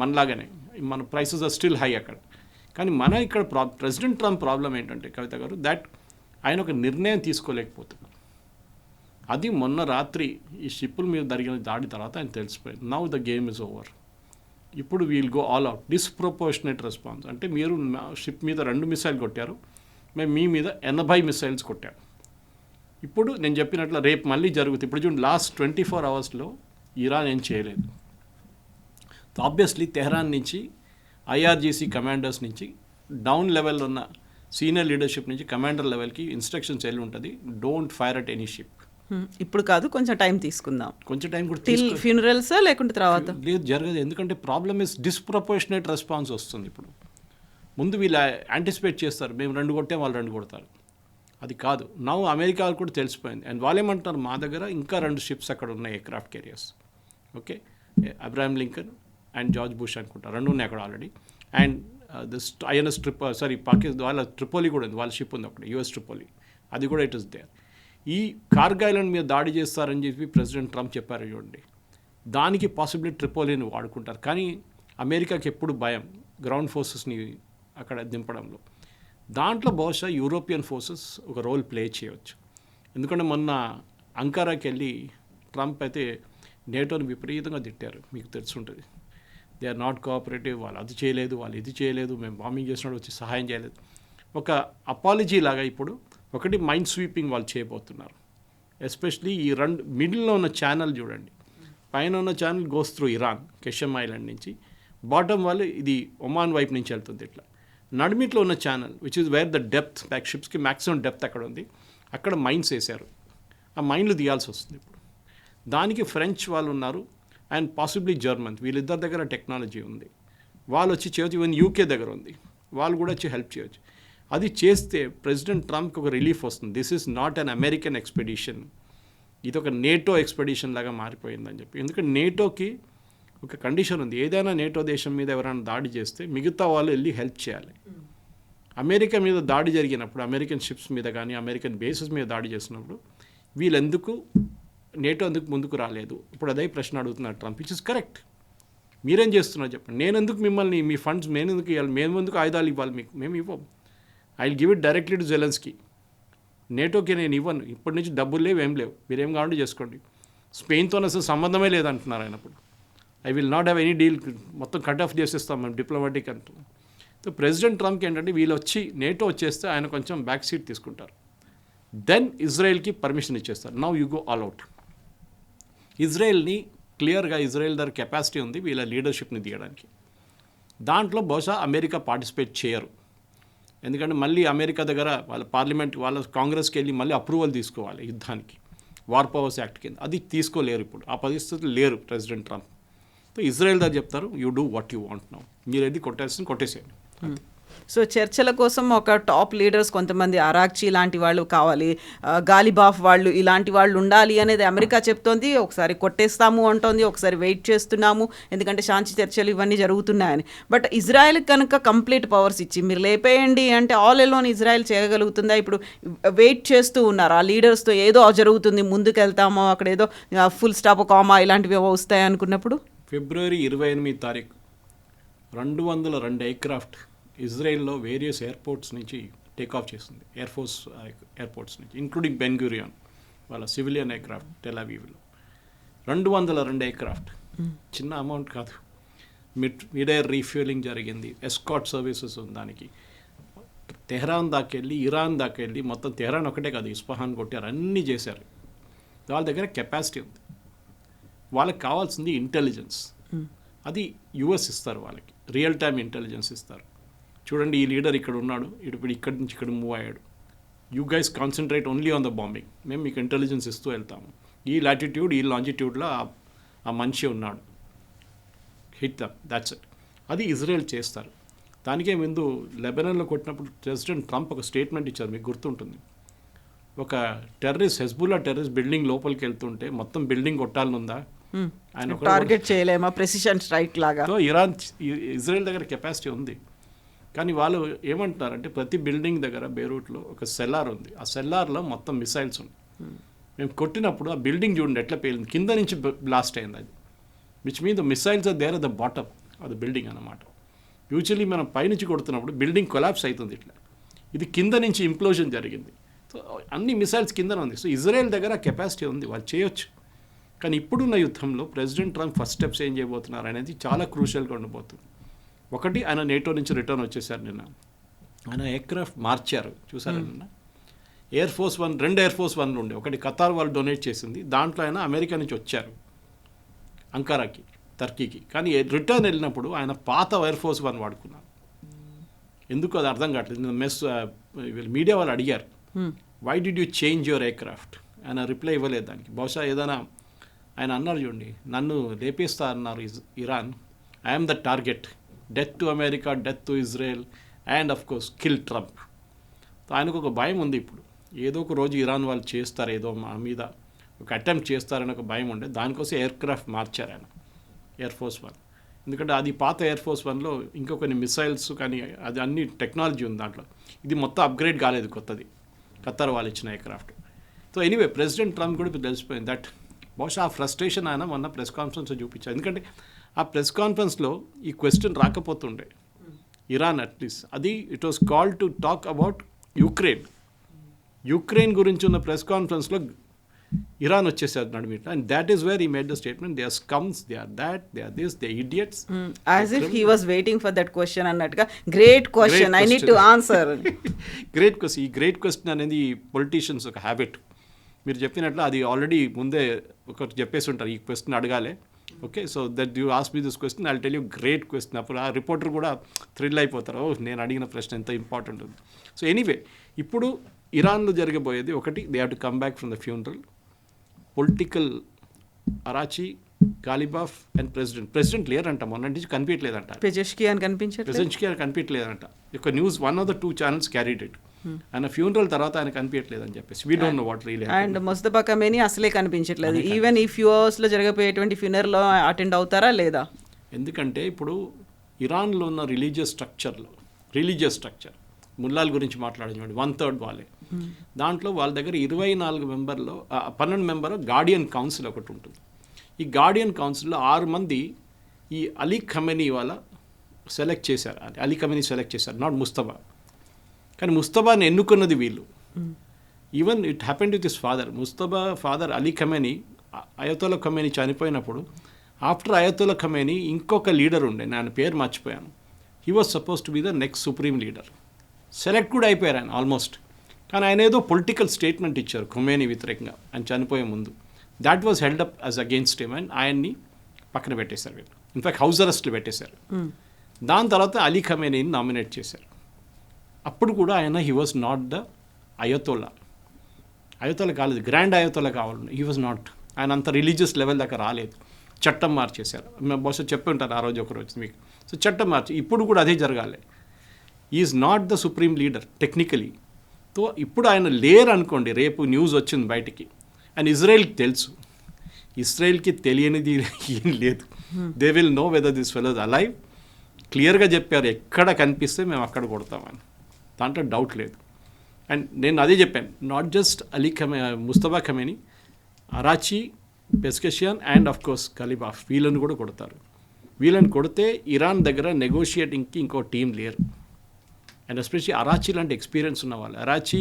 మనలాగానే మన ప్రైసెస్ ఆర్ స్టిల్ హై అక్కడ. కానీ మన ఇక్కడ ప్రెసిడెంట్ ట్రంప్ ప్రాబ్లం ఏంటంటే కవిత గారు, దట్ ఆయన ఒక నిర్ణయం తీసుకోలేకపోతున్నారు. అది మొన్న రాత్రి ఈ షిప్పుల మీద జరిగిన దాడి తర్వాత ఆయన తెలిసిపోయింది. Now the game is over. ఇప్పుడు we'll go all out, disproportionate response. అంటే మీరు షిప్ మీద 2 మిసైల్ కొట్టారు, మేము మీ మీద 80 మిసైల్స్ కొట్టాం. ఇప్పుడు నేను చెప్పినట్లు రేపు మళ్ళీ జరుగుతుంది. ఇప్పుడు చూడండి, లాస్ట్ 24 అవర్స్లో ఇరాన్ ఏం చేయలేదు. ఆబ్వియస్లీ తెహ్రాన్ నుంచి IRGC కమాండర్స్ నుంచి డౌన్ లెవెల్ ఉన్న సీనియర్ లీడర్షిప్ నుంచి కమాండర్ లెవెల్కి ఇన్స్ట్రక్షన్స్ వెళ్ళి ఉంటుంది, don't fire at any ship. ఇప్పుడు కాదు, కొంచెం టైం తీసుకుందాం, కొంచెం టైం కూడా టిల్ ఫ్యూనరల్స్ లేకుంటే తర్వాత లేదు, జరగదు. ఎందుకంటే ప్రాబ్లమ్ ఇస్ డిస్ప్రపోర్షనేట్ రెస్పాన్స్ వస్తుంది. ఇప్పుడు ముందు వీళ్ళు యాంటిసిపేట్ చేస్తారు, మేము 2 కొట్టే వాళ్ళు 2 కొడతారు. అది కాదు. నౌ అమెరికా కూడా తెలిసిపోయింది. అండ్ వాళ్ళు ఏమంటారు, మా దగ్గర ఇంకా 2 షిప్స్ అక్కడ ఉన్నాయి, aircraft carriers. Okay, Abraham Lincoln and George bush అనుకుంటారు, 2 ఉన్నాయి అక్కడ already. And this INS Pakistan వాళ్ళ ట్రిపోలి కూడా ఉంది, వాళ్ళ షిప్ ఉంది అక్కడ, US ట్రిపోలి, అది కూడా ఇట్ ఇస్ దేర్. ఈ కార్గో ఐలాండ్ మీద దాడి చేస్తారని చెప్పి ప్రెసిడెంట్ ట్రంప్ చెప్పారు చూడండి, దానికి పాసిబిలిటీ ట్రిపోలిని వాడుకుంటారు. కానీ అమెరికాకి ఎప్పుడు భయం గ్రౌండ్ ఫోర్సెస్ని అక్కడ దింపడంలో. దాంట్లో బహుశా యూరోపియన్ ఫోర్సెస్ ఒక రోల్ ప్లే చేయవచ్చు. ఎందుకంటే మొన్న అంకారాకి వెళ్ళి ట్రంప్ అయితే నేటోని విపరీతంగా తిట్టారు, మీకు తెలుసుంటుంది. దే ఆర్ నాట్ కోఆపరేటివ్, వాళ్ళు అది చేయలేదు, వాళ్ళు ఇది చేయలేదు, మేము బాంబింగ్ చేసినప్పుడు వచ్చి సహాయం చేయలేదు. ఒక అపాలజీ లాగా ఇప్పుడు ఒకటి మైండ్ స్వీపింగ్ వాళ్ళు చేయబోతున్నారు. ఎస్పెషలీ ఈ 2 మిడిల్లో ఉన్న ఛానల్ చూడండి, పైన ఉన్న channel goes through Iran, Qeshm island నుంచి, బాటమ్ వాళ్ళు ఇది ఒమాన్ వైపు నుంచి వెళ్తుంది. ఇట్లా నడిమిట్లో ఉన్న channel which is where the depth, back షిప్స్కి మ్యాక్సిమం డెప్త్ అక్కడ ఉంది, అక్కడ మైన్స్ వేశారు. ఆ మైన్లు తీయాల్సి వస్తుంది ఇప్పుడు. దానికి ఫ్రెంచ్ వాళ్ళు ఉన్నారు అండ్ పాసిబ్లీ జర్మన్, వీళ్ళిద్దరి దగ్గర టెక్నాలజీ ఉంది, వాళ్ళు వచ్చి చేయవచ్చు. ఈవెన్ UK దగ్గర ఉంది, వాళ్ళు కూడా వచ్చి హెల్ప్ చేయవచ్చు. అది చేస్తే ప్రెసిడెంట్ ట్రంప్కి ఒక రిలీఫ్ వస్తుంది. This is not an American expedition, ఇది ఒక నేటో ఎక్స్పెడిషన్ లాగా మారిపోయిందని చెప్పి. ఎందుకంటే నేటోకి ఒక కండిషన్ ఉంది, ఏదైనా నేటో దేశం మీద ఎవరైనా దాడి చేస్తే మిగతా వాళ్ళు వెళ్ళి హెల్ప్ చేయాలి. అమెరికా మీద దాడి జరిగినప్పుడు, అమెరికన్ షిప్స్ మీద కానీ అమెరికన్ బేసెస్ మీద దాడి చేసినప్పుడు వీళ్ళెందుకు నేటో ఎందుకు ముందుకు రాలేదు? ఇప్పుడు అదే ప్రశ్న అడుగుతున్నారు ట్రంప్, విచ్ ఇస్ కరెక్ట్. మీరేం చేస్తున్నారు చెప్పండి, నేను ఎందుకు మిమ్మల్ని మీ ఫండ్స్ మేము ఎందుకు ఇవ్వాలి, మేము ఎందుకు ఆయుధాలు ఇవ్వాలి మీకు, మేము ఇవ్వం. I will give it directly to Zelensky. నేటోకి నేను ఇవ్వను, ఇప్పటి నుంచి డబ్బులు లేవు, ఏం లేవు, మీరేం కావాలంటే చేసుకోండి. స్పెయిన్తో అసలు సంబంధమే లేదంటున్నారు ఆయన. అప్పుడు I will not have any deal, మొత్తం కట్ ఆఫ్ చేసేస్తాం మేము డిప్లొమాటిక్ అంటున్నాం. సో ప్రెసిడెంట్ ట్రంప్కి ఏంటంటే వీళ్ళు వచ్చి నేటో వచ్చేస్తే ఆయన కొంచెం బ్యాక్ సీట్ తీసుకుంటారు, దెన్ ఇజ్రాయెల్కి పర్మిషన్ ఇచ్చేస్తారు. Now you go all out. ఇజ్రాయెల్ని క్లియర్గా ఇజ్రాయెల్ దగ్గర కెపాసిటీ ఉంది వీళ్ళ లీడర్షిప్ని తీయడానికి. దాంట్లో బహుశా అమెరికా పార్టిసిపేట్ చేయరు. ఎందుకంటే మళ్ళీ అమెరికా దగ్గర వాళ్ళ పార్లమెంట్ వాళ్ళ కాంగ్రెస్కి వెళ్ళి మళ్ళీ అప్రూవల్ తీసుకోవాలి యుద్ధానికి, వార్ పవర్స్ యాక్ట్ కింద. అది తీసుకోలేరు ఇప్పుడు, ఆ పరిస్థితులు లేరు ప్రెసిడెంట్ ట్రంప్. సో ఇజ్రాయెల్ దగ్గర చెప్తారు, you do what you want now, మీరు ఏది కొట్టేసేయండి. సో చర్చల కోసం ఒక టాప్ లీడర్స్ కొంతమంది అరాక్చి లాంటి వాళ్ళు కావాలి, గాలిబాఫ్ వాళ్ళు ఇలాంటి వాళ్ళు ఉండాలి అనేది అమెరికా చెప్తోంది. ఒకసారి కొట్టేస్తాము అంటోంది, ఒకసారి వెయిట్ చేస్తున్నాము ఎందుకంటే శాంతి చర్చలు ఇవన్నీ జరుగుతున్నాయని. బట్ ఇజ్రాయెల్ కనుక కంప్లీట్ పవర్స్ ఇచ్చి మీరు లేపేయండి అంటే ఆల్ ఎలోన్ ఇజ్రాయెల్ చేయగలుగుతుందా? ఇప్పుడు వెయిట్ చేస్తూ ఉన్నారు ఆ లీడర్స్తో, ఏదో జరుగుతుంది ముందుకు వెళ్తామో అక్కడ ఏదో ఫుల్ స్టాప్ కామా ఇలాంటివి వస్తాయి అనుకున్నప్పుడు. ఫిబ్రవరి 28 202 ఎయిర్క్రాఫ్ట్ ఇజ్రాయెల్లో వేరియస్ ఎయిర్పోర్ట్స్ నుంచి టేకాఫ్ చేసింది, ఎయిర్ ఫోర్స్ ఎయిర్పోర్ట్స్ నుంచి, ఇంక్లూడింగ్ బెన్ గురియన్ వాళ్ళ సివిలియన్ ఎయిర్క్రాఫ్ట్ టెల్ అవీవ్లో. 202 ఎయిర్క్రాఫ్ట్ చిన్న అమౌంట్ కాదు. మిడ్ ఎయిర్ రీఫ్యూలింగ్ జరిగింది, ఎస్కాట్ సర్వీసెస్ ఉంది దానికి. తెహ్రాన్ దాకెళ్ళి ఇరాన్ దాకెళ్ళి మొత్తం తెహ్రాన్ ఒకటే కాదు, ఇస్ఫహాన్ కొట్టారు, అన్నీ చేశారు. వాళ్ళ దగ్గర కెపాసిటీ ఉంది. వాళ్ళకి కావాల్సింది ఇంటెలిజెన్స్, అది యుఎస్ ఇస్తారు వాళ్ళకి, రియల్ టైమ్ ఇంటెలిజెన్స్ ఇస్తారు. చూడండి ఈ లీడర్ ఇక్కడ ఉన్నాడు, ఇప్పుడు ఇక్కడి నుంచి ఇక్కడ మూవ్ అయ్యాడు, you guys concentrate only on the bombing, మేము మీకు ఇంటెలిజెన్స్ ఇస్తూ వెళ్తాము. ఈ లాటిట్యూడ్ ఈ లాంజిట్యూడ్లో ఆ మనిషి ఉన్నాడు, హిట్ దమ్, దాట్స్ ఇట్. అది ఇజ్రాయెల్ చేస్తారు. దానికే ముందు లెబనాన్లో కొట్టినప్పుడు ప్రెసిడెంట్ ట్రంప్ ఒక స్టేట్మెంట్ ఇచ్చారు, మీకు గుర్తుంటుంది. ఒక టెర్రరిస్ట్, హెజ్బుల్లా టెర్రరిస్ట్ బిల్డింగ్ లోపలికి వెళ్తుంటే మొత్తం బిల్డింగ్ కొట్టాలనుందా, ఆయన టార్గెట్ చేయలేమా, ప్రెసిషన్ స్ట్రైక్ లాగా. సో ఇజ్రాయెల్ దగ్గర కెపాసిటీ ఉంది. కానీ వాళ్ళు ఏమంటున్నారంటే ప్రతి బిల్డింగ్ దగ్గర బేరూట్లో ఒక సెల్లార్ ఉంది, ఆ సెల్లార్లో మొత్తం మిసైల్స్ ఉన్నాయి. మేము కొట్టినప్పుడు ఆ బిల్డింగ్ చూడండి ఎట్లా పేలింది, కింద నుంచి బ్లాస్ట్ అయింది అది, which mean the missiles are there at the bottom of the building అన్నమాట. యూజువలీ మనం పైనుంచి కొడుతున్నప్పుడు బిల్డింగ్ కొలాప్స్ అవుతుంది ఇట్లా, ఇది కింద నుంచి ఇంప్లోజన్ జరిగింది. సో అన్ని మిసైల్స్ కిందనే ఉంది. సో ఇజ్రాయెల్ దగ్గర కెపాసిటీ ఉంది, వాళ్ళు చేయొచ్చు. కానీ ఇప్పుడున్న యుద్ధంలో ప్రెసిడెంట్ ట్రంప్ ఫస్ట్ స్టెప్స్ ఏం చేయబోతున్నారు అనేది చాలా క్రూషియల్గా ఉండబోతుంది. ఒకటి, ఆయన నేటో నుంచి రిటర్న్ వచ్చేసారు నిన్న, ఆయన ఎయిర్క్రాఫ్ట్ మార్చారు చూసారు నిన్న. ఎయిర్ ఫోర్స్ 1, 2 ఎయిర్ ఫోర్స్ 1 ఉండే, ఒకటి ఖతార్ వాళ్ళు డొనేట్ చేసింది, దాంట్లో ఆయన అమెరికా నుంచి వచ్చారు అంకారాకి, టర్కీకి. కానీ రిటర్న్ వెళ్ళినప్పుడు ఆయన పాత ఎయిర్ ఫోర్స్ 1 వాడుకున్నారు. ఎందుకు అది అర్థం కావట్లేదు. మీడియా వాళ్ళు అడిగారు, why did you change your aircraft, ఆయన రిప్లై ఇవ్వలేదు దానికి. బహుశా ఏదైనా ఆయన అన్నారు చూడండి, నన్ను లేపేస్తా అన్నారు Iran, I'm the target, death to America, death to Israel and of course kill Trump. ఆయనకు ఒక భయం ఉంది ఇప్పుడు, ఏదో ఒక రోజు ఇరాన్ వాళ్ళు చేస్తారు, ఏదో మా మీద ఒక అటెంప్ట్ చేస్తారని ఒక భయం ఉండే, దానికోసం ఎయిర్క్రాఫ్ట్ మార్చారు ఆయన ఎయిర్ ఫోర్స్ 1. ఎందుకంటే అది పాత ఎయిర్ ఫోర్స్ 1లో ఇంకో కొన్ని మిసైల్స్ కానీ అది అన్ని టెక్నాలజీ ఉంది దాంట్లో, ఇది మొత్తం అప్గ్రేడ్ కాలేదు కొత్తది, ఖతార్ వాళ్ళు ఇచ్చిన aircraft. So anyway president Trump కూడా ఇప్పుడు తెలిసిపోయింది దట్, బహుశా ఆ ఫ్రస్ట్రేషన్ ఆయన మొన్న ప్రెస్ కాన్ఫరెన్స్లో చూపించారు. ఎందుకంటే ఆ ప్రెస్ కాన్ఫరెన్స్లో ఈ క్వశ్చన్ రాకపోతుండే ఇరాన్ అట్లీస్ట్, అది it was called to talk about Ukraine గురించి ఉన్న ప్రెస్ కాన్ఫరెన్స్లో ఇరాన్ వచ్చేసారు నడిమిట, and that is where he made the statement, they are scums, they are that, they are this, they idiots, as if he was waiting for that question అన్నట్టుగా. Great question, I need to answer. Great question. ఈ great question అనేది politicians ఒక habit. మీరు చెప్పినట్లు అది already ముందే ఒకటి చెప్పేసి ఉంటారు, ఈ క్వశ్చన్ అడగాలి, okay, so that you ask me this question, I will tell you great question. అప్పుడు ఆ రిపోర్టర్ కూడా థ్రిల్ అయిపోతారు, ఓ నేను అడిగిన ప్రశ్న ఎంత ఇంపార్టెంట్ ఉంది. సో ఎనీవే ఇప్పుడు ఇరాన్లో జరగబోయేది ఒకటి, they have to come back from the funeral. Political Araghchi, Ghalibaf and president లేరంట, మొన్న నుంచి కనిపించలేదంట, పెజెష్కియాన్ కనిపించలేదంట. ఒక news 1 of the 2 channels carried it. ఆయన ఫ్యూనరల్ తర్వాత ఆయన కనిపించట్లేదని చెప్పేసి, we don't know what really happened. And Mustafa Khamenei అసలే కనిపించట్లేదు. ఈవెన్ ఈ ఫ్యూ అవర్స్లో జరగబోయేటువంటి ఫ్యూనరల్లో అటెండ్ అవుతారా లేదా? ఎందుకంటే ఇప్పుడు ఇరాన్లో ఉన్న రిలీజియస్ స్ట్రక్చర్ ముల్లాల గురించి మాట్లాడించండి, 1/3 వాళ్ళే. దాంట్లో వాళ్ళ దగ్గర 24 మెంబర్లో 12 మెంబర్ గార్డియన్ కౌన్సిల్ ఒకటి ఉంటుంది. ఈ గార్డియన్ కౌన్సిల్లో 6 మంది ఈ అలీ ఖమేనీ వాళ్ళ సెలెక్ట్ చేశారు, అలీ ఖమేనీ సెలెక్ట్ చేశారు, నాట్ ముస్తఫా. కానీ ముస్తఫాని ఎన్నుకున్నది వీళ్ళు. Even it happened with his father. Mustafa father Ali Khamenei, Ayatollah Khamenei చనిపోయినప్పుడు ఆఫ్టర్ అయతోలా ఖమేనీ ఇంకొక లీడర్ ఉండే, నేను పేరు మర్చిపోయాను, he was suppose to be the next supreme leader. Select కూడా అయిపోయారు ఆయన ఆల్మోస్ట్. కానీ ఆయన ఏదో పొలిటికల్ స్టేట్మెంట్ ఇచ్చారు ఖమేనీ వ్యతిరేకంగా ఆయన చనిపోయే ముందు. That was held up as against him and ఆయన్ని పక్కన పెట్టేశారు వీళ్ళు. ఇన్ఫాక్ట్ హౌస్ అరెస్ట్లు పెట్టేశారు. దాని తర్వాత అలీ ఖమేనీని నామినేట్ చేశారు. అప్పుడు కూడా ఆయన he was not the Ayatollah కాలేదు, గ్రాండ్ అయతోల్లా కావాలి. హీ వాజ్ నాట్, ఆయన అంత రిలీజియస్ లెవెల్ దాకా రాలేదు. చట్టం మార్చేశారు. మేము బహుశా చెప్పి ఉంటాను ఆ రోజు ఒకరోజు మీకు. సో చట్టం మార్చి ఇప్పుడు కూడా అదే జరగాలి. Is not the supreme leader technically. So ఇప్పుడు ఆయన లేరు అనుకోండి, రేపు న్యూస్ వచ్చింది బయటికి, అండ్ ఇజ్రాయెల్కి తెలుసు, ఇజ్రాయెల్కి తెలియనిది ఏం లేదు. They will know whether this fellows alive. క్లియర్గా చెప్పారు, ఎక్కడ కనిపిస్తే మేము అక్కడ కొడతామని, దాంట్లో డౌట్ లేదు. అండ్ నేను అదే చెప్పాను, not just Mustafa Khamenei, Araghchi, Pezeshkian and of course Ghalibaf, వీళ్ళని కూడా కొడతారు. వీళ్ళని కొడితే ఇరాన్ దగ్గర నెగోషియేటింగ్కి ఇంకో టీం లేరు. అండ్ ఎస్పెషల్లీ అరాచీ లాంటి ఎక్స్పీరియన్స్ ఉన్న వాళ్ళు. అరాచీ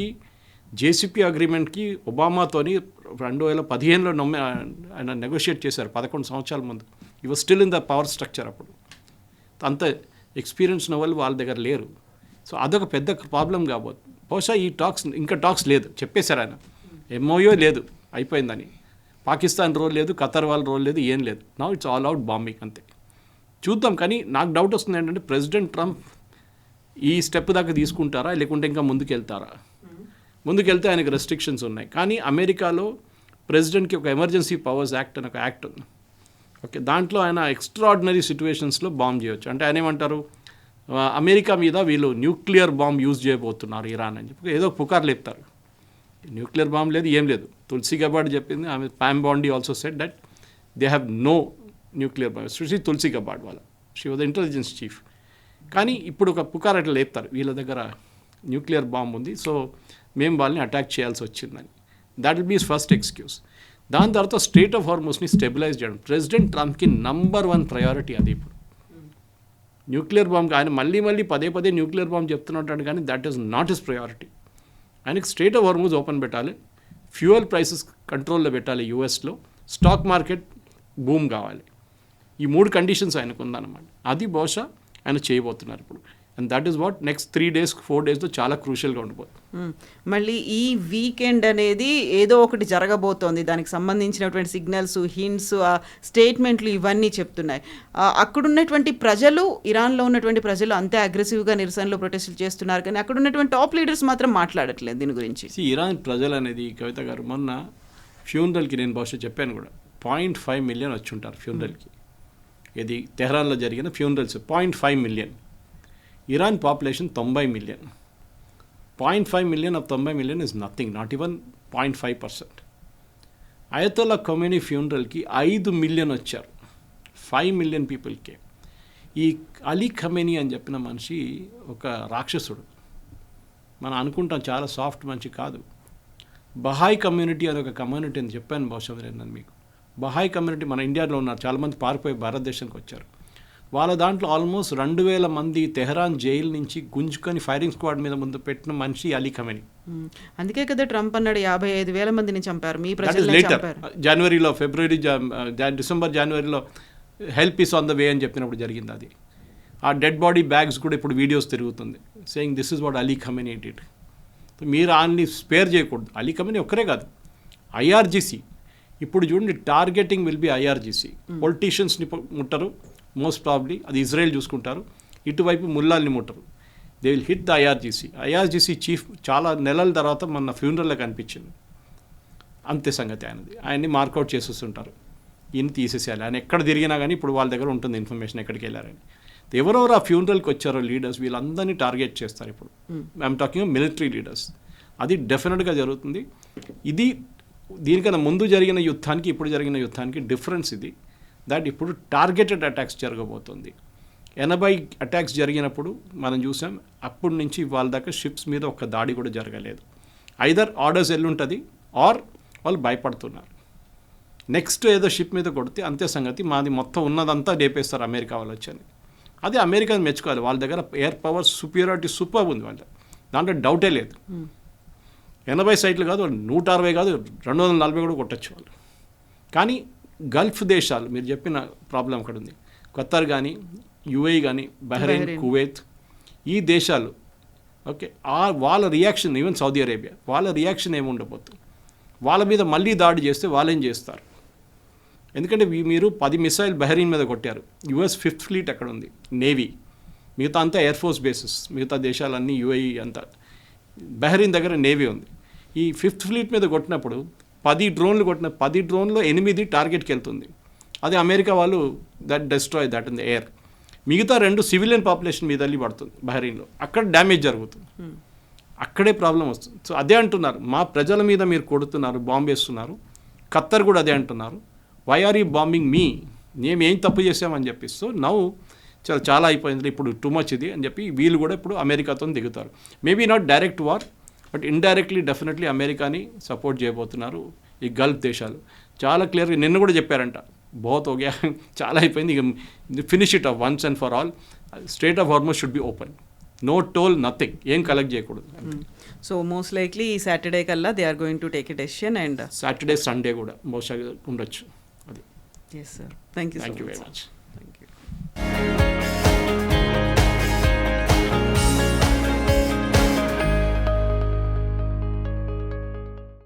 జేసీపీ అగ్రిమెంట్కి ఒబామాతోని 2015లో ఆయన నెగోషియేట్ చేశారు 11 సంవత్సరాల ముందు. ఈ was still in the power structure. అప్పుడు అంత ఎక్స్పీరియన్స్ ఉన్న వాళ్ళు వాళ్ళ దగ్గర లేరు. సో అదొక పెద్ద ప్రాబ్లం కాబోతుంది. బహుశా ఈ ఇంకా టాక్స్ లేదు, చెప్పేశారు ఆయన, ఎంఓయూ లేదు, అయిపోయిందని. పాకిస్తాన్ రోల్ లేదు, ఖతర్ వాళ్ళ రోల్ లేదు, ఏం లేదు. Now it's all out bombing, అంతే. చూద్దాం. కానీ నాకు డౌట్ వస్తుంది ఏంటంటే, ప్రెసిడెంట్ ట్రంప్ ఈ స్టెప్ దాకా తీసుకుంటారా, లేకుంటే ఇంకా ముందుకెళ్తారా? ముందుకెళ్తే ఆయనకు రెస్ట్రిక్షన్స్ ఉన్నాయి. కానీ అమెరికాలో ప్రెసిడెంట్కి ఒక ఎమర్జెన్సీ పవర్స్ యాక్ట్ అని ఒక యాక్ట్ ఉంది. ఓకే, దాంట్లో ఆయన ఎక్స్ట్రాడినరీ సిచ్యువేషన్స్లో బాంబ్ చేయొచ్చు. అంటే ఆయన ఏమంటారు, అమెరికా మీద వీళ్ళు న్యూక్లియర్ బాంబ్ యూజ్ చేయబోతున్నారు ఇరాన్ అని చెప్పి ఏదో పుకారు లేపుతారు. న్యూక్లియర్ బాంబ్ లేదు, ఏం లేదు. తులసి గబార్డ్ చెప్పింది, ఆమె Pam Bondi also said that they have no nuclear bomb. Especially Tulsi Gabbard వాళ్ళ, she was the intelligence chief. కానీ ఇప్పుడు ఒక పుకార్ అట్లా లేపుతారు, వీళ్ళ దగ్గర న్యూక్లియర్ బాంబ్ ఉంది, సో మేము వాళ్ళని అటాక్ చేయాల్సి వచ్చిందని. That will be first excuse. దాని తర్వాత స్ట్రెయిట్ ఆఫ్ హార్మోస్ని స్టెబిలైజ్ చేయడం ప్రెసిడెంట్ ట్రంప్కి నంబర్ 1 ప్రయారిటీ అది. ఇప్పుడు న్యూక్లియర్ బాంబ్, ఆయన మళ్ళీ పదే న్యూక్లియర్ బాంబ్ చెప్తున్నట్టు, కానీ that is not his priority. ఆయనకి స్ట్రెయిట్ ఆఫ్ హార్మోస్ ఓపెన్ పెట్టాలి, ఫ్యూయల్ ప్రైసెస్ కంట్రోల్లో పెట్టాలి యూఎస్లో, స్టాక్ మార్కెట్ బూమ్ కావాలి. ఈ 3 కండిషన్స్ ఆయనకు ఉందన్నమాట. అది బహుశా ఆయన చేయబోతున్నారు ఇప్పుడు. And that is what next 3 days 4 daysలో చాలా క్రూషియల్గా ఉండిపోతుంది. మళ్ళీ ఈ వీకెండ్ అనేది ఏదో ఒకటి జరగబోతోంది, దానికి సంబంధించినటువంటి సిగ్నల్స్, హింట్స్, స్టేట్మెంట్లు ఇవన్నీ చెప్తున్నాయి. అక్కడున్నటువంటి ప్రజలు, ఇరాన్లో ఉన్నటువంటి ప్రజలు అంతే అగ్రెసివ్గా నిరసనలో ప్రొటెస్టులు చేస్తున్నారు, కానీ అక్కడ ఉన్నటువంటి టాప్ లీడర్స్ మాత్రం మాట్లాడట్లేదు దీని గురించి. ఇరాన్ ప్రజలు అనేది, కవిత గారు, మొన్న ఫ్యూనరల్కి నేను బహుశా చెప్పాను కూడా, 0.5 million వచ్చి ఉంటారు ఫ్యూనరల్కి. ఇది తెహ్రాన్లో జరిగిన funerals 0.5 million. Iran population 90 million. 0.5 million of 90 million is nothing, not even 0.5%. Ayatollah Khomeini ఫ్యూనరల్కి 5 million వచ్చారు, 5 million పీపుల్కే. ఈ అలీ ఖమేనీ అని చెప్పిన మనిషి ఒక రాక్షసుడు. మనం అనుకుంటాం చాలా సాఫ్ట్ మనిషి, కాదు. బహాయ్ కమ్యూనిటీ అని ఒక కమ్యూనిటీ అని చెప్పాను బహుశా నేను మీకు. బహాయ్ కమ్యూనిటీ మన ఇండియాలో ఉన్నారు, చాలామంది పారిపోయి భారతదేశానికి వచ్చారు. వాళ్ళ దాంట్లో ఆల్మోస్ట్ 2000 మంది తెహ్రాన్ జైలు నుంచి గుంజుకొని ఫైరింగ్ స్క్వాడ్ మీద ముందు పెట్టిన మనిషి అలీ ఖమేనీ. అందుకే కదా ట్రంప్ అన్నాడు 55,000 మందిని చంపారు, మీ ప్రజలు చంపారు. జనవరిలో, డిసెంబర్ జనవరిలో help is on the way అని చెప్పినప్పుడు జరిగింది అది. ఆ డెడ్ బాడీ బ్యాగ్స్ కూడా ఇప్పుడు వీడియోస్ తిరుగుతుంది, saying this is what Ali Khamenei did. మీరు ఆయన్ని స్పేర్ చేయకూడదు. అలీ ఖమేనీ ఒక్కరే కాదు, ఐఆర్జీసీ ఇప్పుడు చూడండి, టార్గెటింగ్ విల్ బి ఐఆర్జీసీ. పొలిటీషియన్స్ని ముట్టరు మోస్ట్ ప్రాబ్లీ, అది ఇజ్రాయెల్ చూసుకుంటారు. ఇటువైపు ముల్లాల్ని ముట్టరు. They will hit the IRGC chief చాలా నెలల తర్వాత మొన్న ఫ్యూనరల్లో కనిపించింది. అంతే సంగతి ఆయనది. ఆయన్ని మార్కౌట్ చేసేస్తుంటారు, ఈయన తీసేసేయాలి. ఆయన ఎక్కడ తిరిగినా కానీ ఇప్పుడు వాళ్ళ దగ్గర ఉంటుంది ఇన్ఫర్మేషన్ ఎక్కడికి వెళ్ళారని. ఎవరెవరు ఆ ఫ్యూనరల్కి వచ్చారో లీడర్స్, వీళ్ళందరినీ టార్గెట్ చేస్తారు ఇప్పుడు. I'm talking military leaders. అది డెఫినెట్గా జరుగుతుంది. ఇది దీనికన్నా ముందు జరిగిన యుద్ధానికి ఇప్పుడు జరిగిన యుద్ధానికి డిఫరెన్స్ ఇది, దట్ ఇప్పుడు టార్గెటెడ్ అటాక్స్ జరగబోతుంది. 80 అటాక్స్ జరిగినప్పుడు మనం చూసాం, అప్పటి నుంచి వాళ్ళ దాకా షిప్స్ మీద ఒక్క దాడి కూడా జరగలేదు. ఐదర్ ఆర్డర్స్ వెళ్ళుంటుంది ఆర్ వాళ్ళు భయపడుతున్నారు. నెక్స్ట్ ఏదో షిప్ మీద కొడితే అంతే సంగతి, మాది మొత్తం ఉన్నదంతా లేపేస్తారు అమెరికా వాళ్ళు వచ్చని. అది అమెరికాని మెచ్చుకోవాలి, వాళ్ళ దగ్గర ఎయిర్ పవర్ సుపీరియారిటీ సూపర్ ఉంది వాళ్ళ, దాంట్లో డౌటే లేదు. 80 సైట్లు కాదు, 160 కాదు, 240 కూడా కొట్టచ్చు వాళ్ళు. కానీ గల్ఫ్ దేశాలు, మీరు చెప్పిన ప్రాబ్లం అక్కడ ఉంది. ఖతర్ కానీ, యుఏఈ కానీ, బహ్రెయిన్, కువైత్, ఈ దేశాలు ఓకే, వాళ్ళ రియాక్షన్, ఈవెన్ సౌదీ అరేబియా, వాళ్ళ రియాక్షన్ ఏమి ఉండబోతుంది. వాళ్ళ మీద మళ్ళీ దాడి చేస్తే వాళ్ళేం చేస్తారు? ఎందుకంటే మీరు 10 మిసైల్ బహరీన్ మీద కొట్టారు. యుఎస్ 5th ఫ్లీట్ అక్కడ ఉంది, నేవీ, మిగతా అంతా ఎయిర్ ఫోర్స్ బేసెస్, మిగతా దేశాలన్నీ యుఏఈ అంతా. బహరీన్ దగ్గర నేవీ ఉంది. ఈ 5th ఫ్లీట్ మీద కొట్టినప్పుడు 10 డ్రోన్లు కొట్టిన 10 డ్రోన్లో 8 టార్గెట్కి వెళ్తుంది. అది అమెరికా వాళ్ళు that destroy that in the air. మిగతా 2 సివిలియన్ పాపులేషన్ మీద వెళ్ళి పడుతుంది బహరీన్లో. అక్కడ డ్యామేజ్ జరుగుతుంది, అక్కడే ప్రాబ్లం వస్తుంది. సో అదే అంటున్నారు, మా ప్రజల మీద మీరు కొడుతున్నారు, బాంబు వేస్తున్నారు. ఖత్తర్ కూడా అదే అంటున్నారు, వై ఆర్ యూ బాంబింగ్ మీ, మేమేం తప్పు చేసామని చెప్పి. సో నౌ చాలా అయిపోయింది, ఇప్పుడు టూ మచ్ ఇది అని చెప్పి వీళ్ళు కూడా ఇప్పుడు అమెరికాతో దిగుతారు. Maybe not direct war, but indirectly definitely అమెరికాని సపోర్ట్ చేయబోతున్నారు ఈ గల్ఫ్ దేశాలు. చాలా క్లియర్గా నిన్న కూడా చెప్పారంట, బహుత్ ఓకే, చాలా అయిపోయింది, ఇక finish it off once and for all. Strait of Hormuz should be open, no toll, nothing, ఏం కలెక్ట్ చేయకూడదు. సో మోస్ట్ లైక్లీ ఈ సాటర్డే కల్లా they are going to take a decision. And Saturday Sunday కూడా most ఉండొచ్చు. అది yes sir, thank you very much.